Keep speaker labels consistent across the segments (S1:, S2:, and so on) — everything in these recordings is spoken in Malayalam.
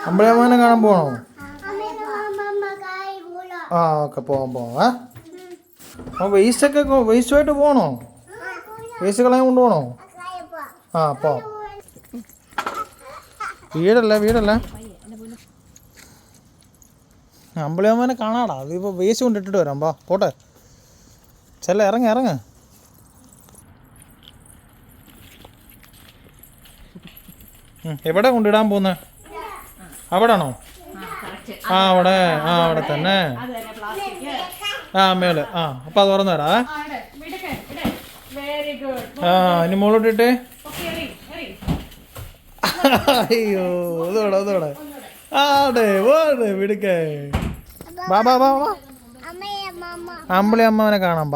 S1: അമ്പലമ്മനെ കാണാൻ പോകണോ? ആ ഓക്കെ പോവാം. വേസ്റ്റുമായിട്ട് പോകണോ? വേസ്റ്റ് കളയാൻ കൊണ്ടുപോകണോ? ആ പോവാം. വീടല്ല അമ്പലമ്മനെ കാണാടാ. അതിപ്പോൾ വേസ്റ്റ് കൊണ്ടിട്ടിട്ട് വരാം. പോട്ടെ ഇറങ്ങ്. എവിടെ കൊണ്ടിടാൻ പോകുന്നത്? അവിടാണോ? അവിടെ തന്നെ. മേള്. അപ്പം അത് തുറന്നു തരാ. ഇനി മുകളിലോട്ടിട്ടേ. അയ്യോ അതോടെ വിടുക്കേ. വാ അമ്പിളി അമ്മനെ കാണാം.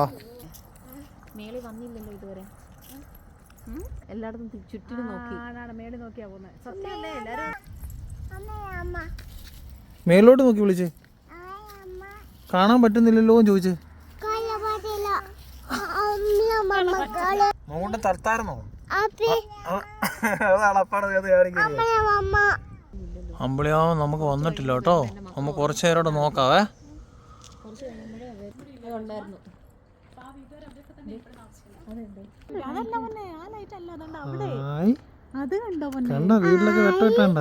S2: എല്ലായിടത്തും ചുറ്റിനും നോക്കി മേളിൽ നോക്കിയാ പോകുന്നത്. സത്യമല്ലേ? എല്ലാരും
S1: മേലോട്ട് നോക്കി വിളിച്ച് കാണാൻ പറ്റുന്നില്ലല്ലോ എന്ന് ചോദിച്ചു. അങ്ങോട്ട് തർത്തായിരുന്നോ? അമ്പിളിയോ നമുക്ക് വന്നിട്ടില്ല കേട്ടോ. നമുക്ക് കുറച്ച് നേരോടെ നോക്കാവേ. കണ്ടോ വീട്ടിലൊക്കെ വെട്ടണ്ട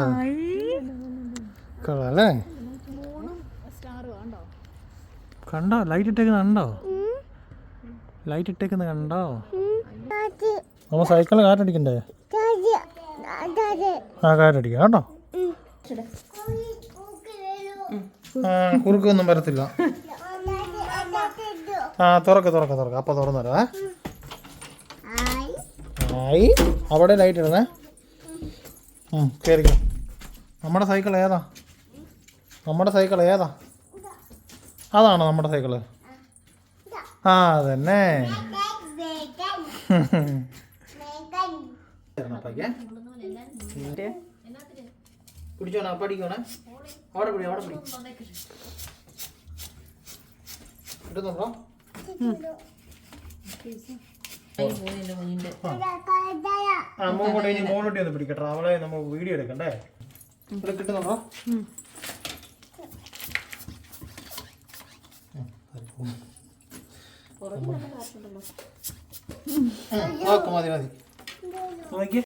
S1: കളല്ലേ? കണ്ടോ ലൈറ്റ് ഇട്ടേക്കുന്ന കണ്ടോ? നമ്മ സൈക്കിളിൽ കാറ്റടിക്കണ്ടേ? കാറ്റടിക്കാം കേട്ടോ. കുറുക്കൊന്നും വരത്തില്ല. തുറക്ക അപ്പൊ തുറന്നു തരാ. അവിടെ ലൈറ്റ് ഇടുന്നേ. കയറിക്കോ. നമ്മുടെ സൈക്കിൾ ഏതാ? അതാണോ നമ്മുടെ സൈക്കിള്? അതന്നെ. പിടിച്ചോണ പഠിക്കണേ. അവിടെ പിടി കിട്ടുന്നുണ്ടോ? മോളോട്ടി ഒന്ന് പിടിക്കട്ടെ. അവളെ നമ്മൾ വീഡിയോ എടുക്കണ്ടേ? ഇവിടെ കിട്ടുന്നുണ്ടോ? മതി.